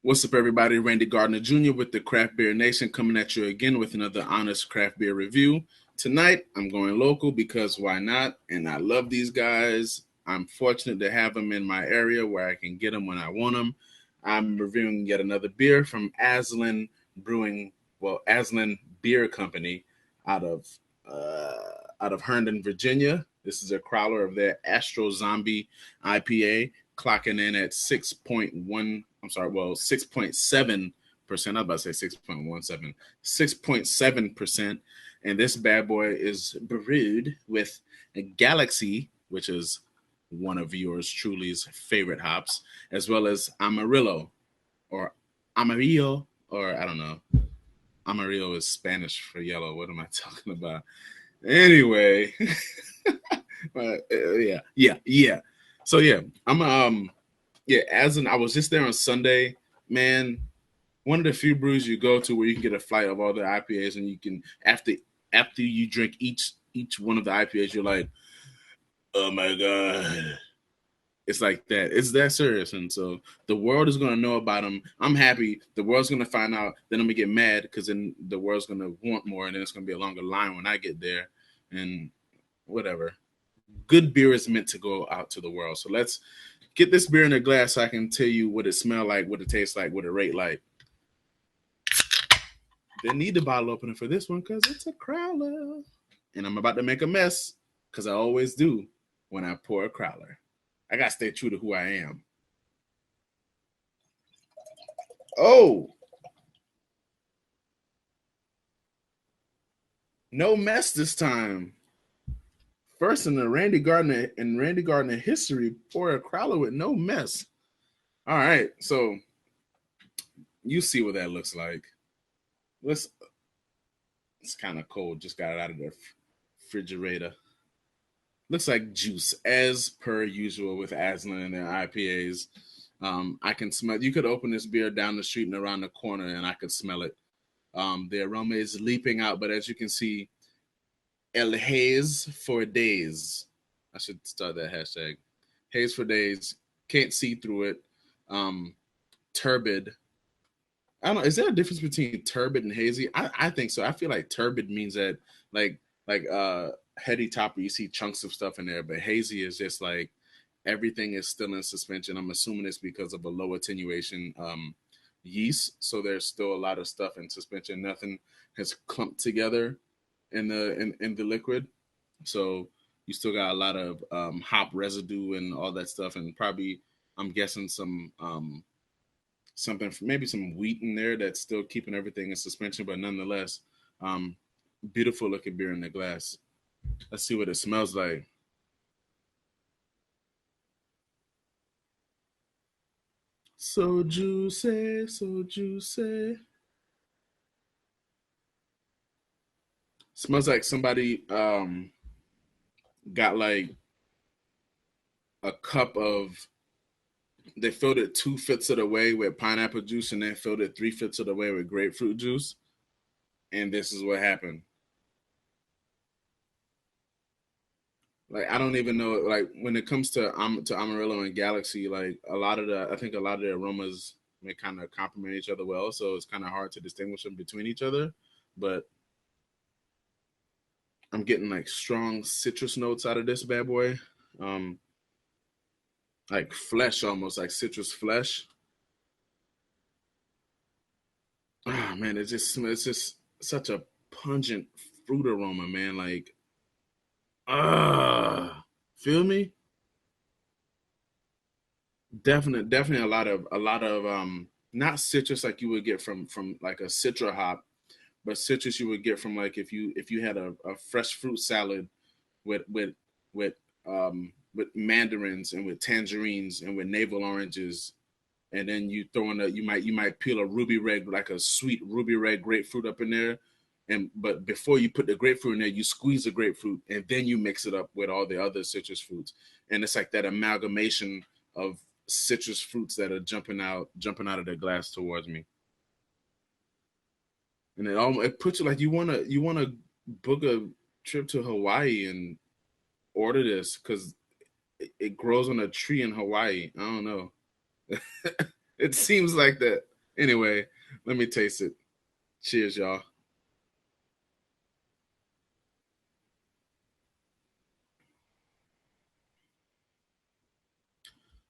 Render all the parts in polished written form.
What's up, everybody? Randy Gardner Jr. with the Craft Beer Nation coming at you again with another honest craft beer review. Tonight, I'm going local because why not? And I love these guys. I'm fortunate to have them in my area where I can get them when I want them. I'm reviewing yet another beer from Aslin Brewing, Aslin Beer Company out of Herndon, Virginia. This is a crowler of their Astro Zombie IPA, clocking in at 6.1. I'm sorry, 6.7%. I was about to say 6.17, 6.7%. And this bad boy is brewed with a Galaxy, which is one of yours truly's favorite hops, as well as Amarillo or Amarillo, or I don't know. Amarillo is Spanish for yellow. What am I talking about? Anyway, yeah. So yeah, I was just there on Sunday, man. One of the few brews you go to where you can get a flight of all the IPAs, and you can after you drink each one of the IPAs, you're like, oh my god, it's like that. It's that serious, and so the world is gonna know about them. I'm happy. The world's gonna find out. Then I'm gonna get mad because then the world's gonna want more, and then it's gonna be a longer line when I get there, and whatever. Good beer is meant to go out to the world. So let's get this beer in a glass so I can tell you what it smells like, what it tastes like, what it rate like. Didn't need the bottle opener for this one because it's a crowler. And I'm about to make a mess because I always do when I pour a crowler. I got to stay true to who I am. Oh, no mess this time. First in the Randy Gardner history, pour a crowler with no mess. All right, so you see what that looks like. Let's. It's kind of cold. Just got it out of the refrigerator. Looks like juice, as per usual with Aslin and their IPAs. I can smell. You could open this beer down the street and around the corner, and I could smell it. The aroma is leaping out, but as you can see, El Haze for days. I should start that hashtag. Haze for days. Can't see through it. Turbid. I don't know. Is there a difference between turbid and hazy? I think so. I feel like turbid means that like heady topper, you see chunks of stuff in there, but hazy is just like everything is still in suspension. I'm assuming it's because of a low attenuation yeast, so there's still a lot of stuff in suspension. Nothing has clumped together in the liquid, so you still got a lot of hop residue and all that stuff, and probably I'm guessing some something, maybe some wheat in there that's still keeping everything in suspension, but nonetheless, um, beautiful looking beer in the glass. Let's see what it smells like. So juicy, so juicy. Smells like somebody got like a cup of. They filled it 2/5 of the way with pineapple juice, and then filled it 3/5 of the way with grapefruit juice, and this is what happened. Like I don't even know. Like when it comes to Amarillo and Galaxy, like I think a lot of the aromas may kind of complement each other well, so it's kind of hard to distinguish them between each other. But I'm getting like strong citrus notes out of this bad boy, um, like flesh almost, like citrus flesh. Ah man, it's just such a pungent fruit aroma, man. Like feel me? Definitely a lot of not citrus like you would get from like a citra hop, but citrus you would get from like if you had a fresh fruit salad with with mandarins and with tangerines and with navel oranges, and then you throw in a you might peel a ruby red, like a sweet ruby red grapefruit up in there, and but before you put the grapefruit in there, you squeeze the grapefruit and then you mix it up with all the other citrus fruits, and it's like that amalgamation of citrus fruits that are jumping out of the glass towards me, and it puts you like you wanna book a trip to Hawaii and order this because it grows on a tree in Hawaii. I don't know. It seems like that. Anyway, let me taste it. Cheers, y'all.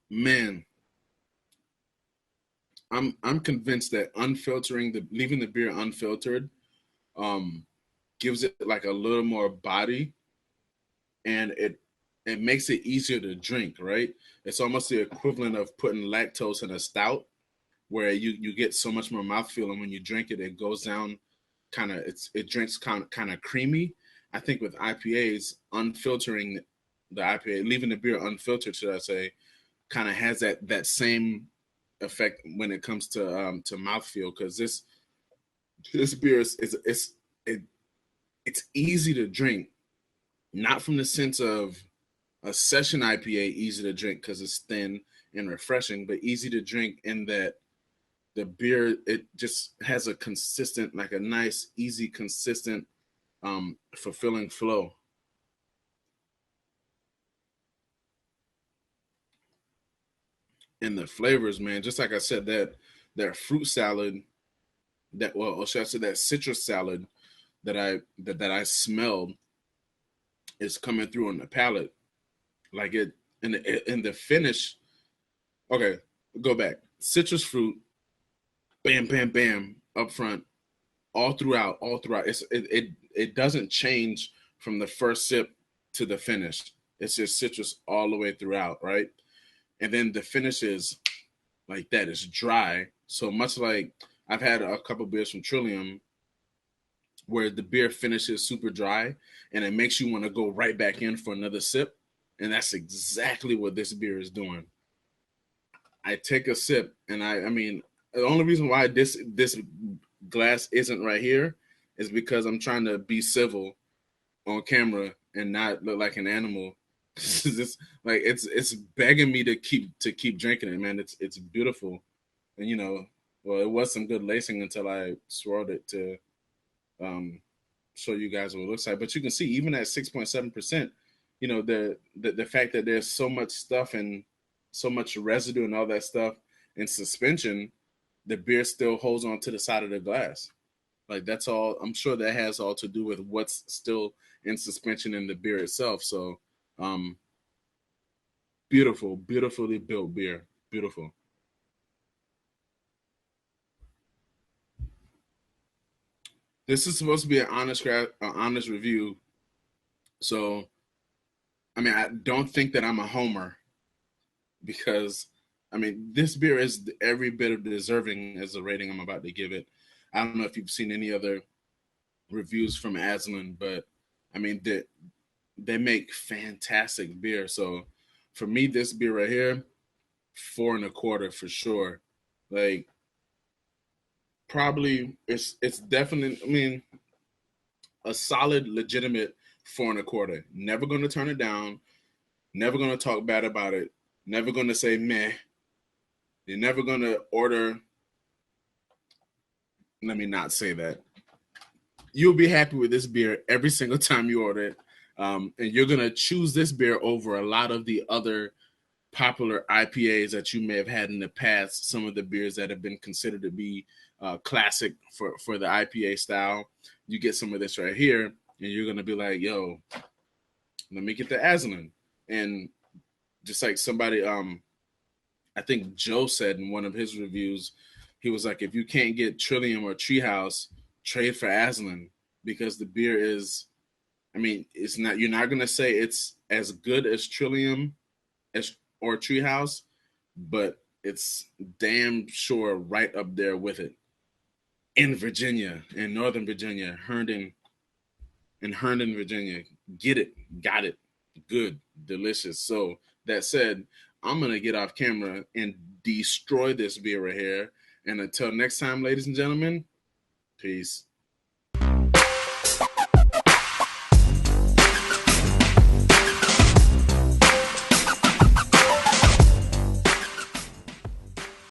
Man, I'm convinced that unfiltering the leaving the beer unfiltered um gives it like a little more body, and it makes it easier to drink, right? It's almost the equivalent of putting lactose in a stout where you get so much more mouthfeel, and when you drink it, it goes down kind of it drinks kind of creamy. I think with IPAs, unfiltering the IPA, leaving the beer unfiltered, should I say, kind of has that same effect when it comes to mouthfeel, because this beer it, it's easy to drink, not from the sense of a session IPA easy to drink because it's thin and refreshing, but easy to drink in that the beer, it just has a consistent, like a nice, easy, consistent, fulfilling flow. And the flavors, man, just like I said, that fruit salad, that well, or should I say that citrus salad that I smelled is coming through on the palate, like it in the finish. Okay, go back. Citrus fruit, bam, bam, bam, up front, all throughout. It doesn't change from the first sip to the finish. It's just citrus all the way throughout, right? And then the finish is like that. It's dry. So much like I've had a couple beers from Trillium where the beer finishes super dry and it makes you want to go right back in for another sip. And that's exactly what this beer is doing. I take a sip and I mean, the only reason why this glass isn't right here is because I'm trying to be civil on camera and not look like an animal. It's like it's begging me to keep drinking it, man. It's beautiful, and well, it was some good lacing until I swirled it to um, show you guys what it looks like. But you can see even at 6.7%, the fact that there's so much stuff and so much residue and all that stuff in suspension, the beer still holds on to the side of the glass. Like that's all. I'm sure that has all to do with what's still in suspension in the beer itself. So, um, beautiful, beautifully built beer. Beautiful. This is supposed to be an honest review. So, I mean, I don't think that I'm a homer because, I mean, this beer is every bit of deserving as the rating I'm about to give it. I don't know if you've seen any other reviews from Aslin, but I mean, they make fantastic beer. So, for me, this beer right here, 4.25 for sure. Like probably it's definitely. I mean, a solid, legitimate 4.25. Never gonna turn it down. Never gonna talk bad about it. Never gonna say meh. You're never gonna order. Let me not say that. You'll be happy with this beer every single time you order it, and you're gonna choose this beer over a lot of the other popular IPAs that you may have had in the past. Some of the beers that have been considered to be classic for the IPA style. You get some of this right here, and you're gonna be like, "Yo, let me get the Aslin." And just like somebody, I think Joe said in one of his reviews, he was like, "If you can't get Trillium or Treehouse, trade for Aslin because the beer is." I mean, it's not. You're not gonna say it's as good as Trillium as or Treehouse, but it's damn sure right up there with it. In Virginia, in Northern Virginia, Herndon, Virginia. Get it, got it, good, delicious. So that said, I'm gonna get off camera and destroy this beer right here. And until next time, ladies and gentlemen, peace.